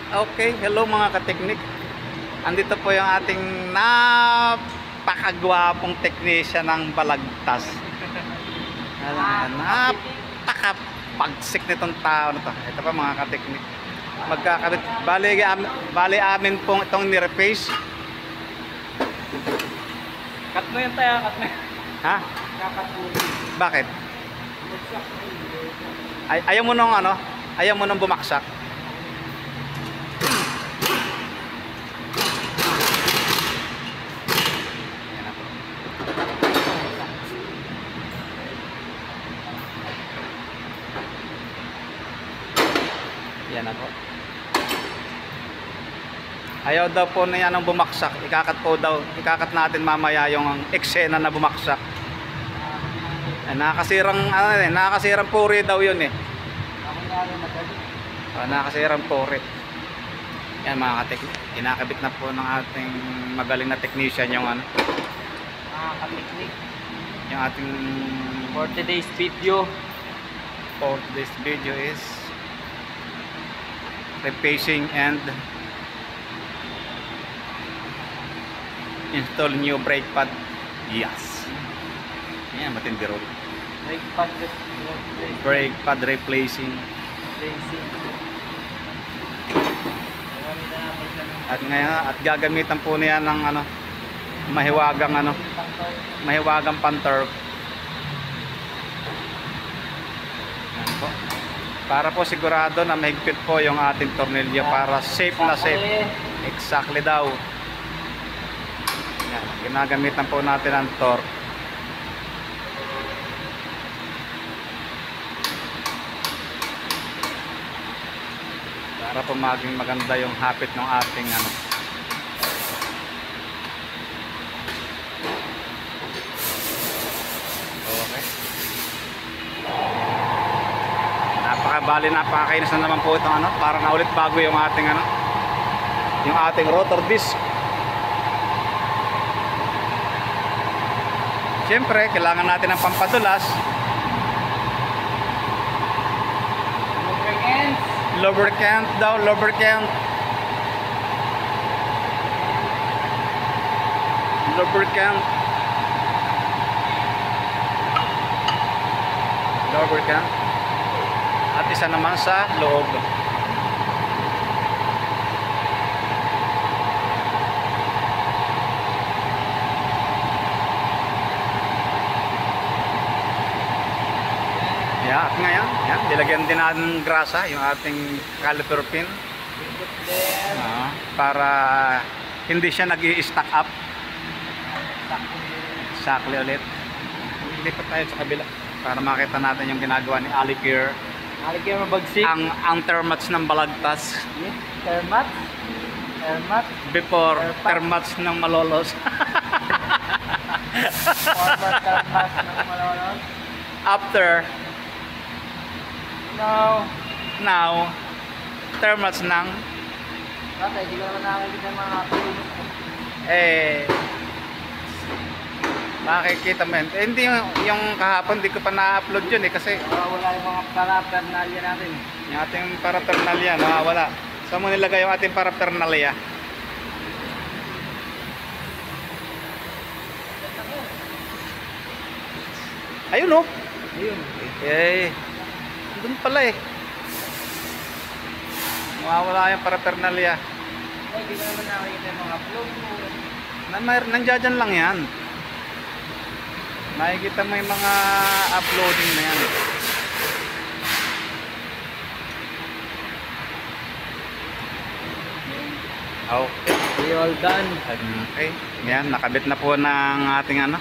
Okay, hello mga kateknik. Andito po yung ating napakagwapong technician ng balagtas. Napakapagsik nitong tao na to. Ito pa mga kateknik. Magkakabit. Bali amin pong itong nirepace. Cut mo yun tayo, cut mo yun. Ha? Kakat mo. Bakit? Ayaw mo nung ano? Ayaw mo nung bumaksak? Yan ako. Ayaw daw po na yan ang bumaksak. Ikakat natin mamaya yung eksena na bumaksak. Nakakasirang puri daw yun eh. Nakakasirang puri. Yan mga kateknik. Kinakabit na po ng ating magaling na technician yung ano. Mga kateknik. Yung ating For today's video. for this video is repacing and install new brake pad. Yes. Yan, matindi ron. Brake pad replacing. At ngayon, at gagamitan po niya ng ano, mahiwagang pan-turf. Yan po. Para po sigurado na mahigpit po yung ating tornilyo para safe na safe. Exactly daw. Yan, ginagamitan po natin ang torque. Para po maging maganda yung hapit ng ating ano. Okay. Napakainis na naman po itong ano, para na ulit bago yung ating ano, yung ating rotor disc. Siyempre, kailangan natin ng pampadulas. Lubricant daw, lubricant. Lubricant. At isa naman sa loob. Yeah, at ngayon, yan, dilagyan din natin ng grasa yung ating caliper pin. Para hindi siya nag-i-stack up. Exactly ulit. Lipat tayo sa kabila para makita natin yung ginagawa ni Alicare. Alicare mabagsik. Ang termats ng balagtas. Termat? Termat? Before termats ng malolos. Former termat ng malolos. After Now, termats ng bakit? Hindi ko naman nakakita ng mga upload. Makikita mo yun. Hindi yung kahapon, hindi ko pa na-upload yun kasi Wala yung mga paraphernalia natin. yung ating paraphernalia, wala. Saan mo nilagay yung ating paraphernalia? Ayun o. Ayun. Doon pala eh. Mawawala yung paraphernalia. Hindi ko naman nakakita yung mga upload mo. Nandiyan lang yan. Makikita mo yung mga uploading na yan. Okay, all done. Okay. Yan, nakabit na po ng ating ano,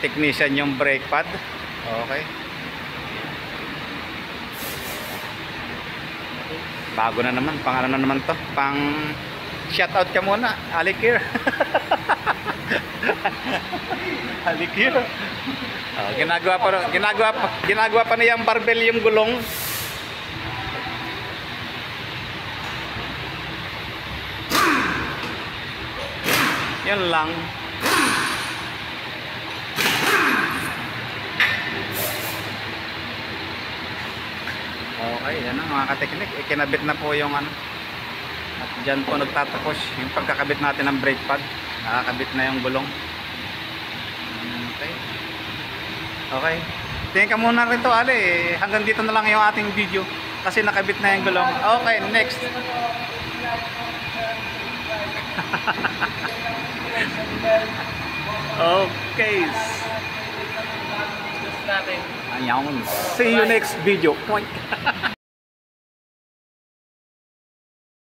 technician yung brake pad. Okay. Bago na naman, pang ano na naman to, pang shoutout ka muna, Alicare. Alicare. Ginagawa pa niyang barbell yung gulong. Yun lang. Okay, yan na mga kateknik. Ikinabit na po yung ano, At dyan po nagtatapos yung pagkakabit natin ng brake pad. Nakakabit na yung gulong. Okay. Okay. Tingin ka muna rito, Ali. Hanggang dito na lang yung ating video. Kasi nakabit na yung gulong. Okay, next. Okay. Natin. Ayun. See you next video. Point.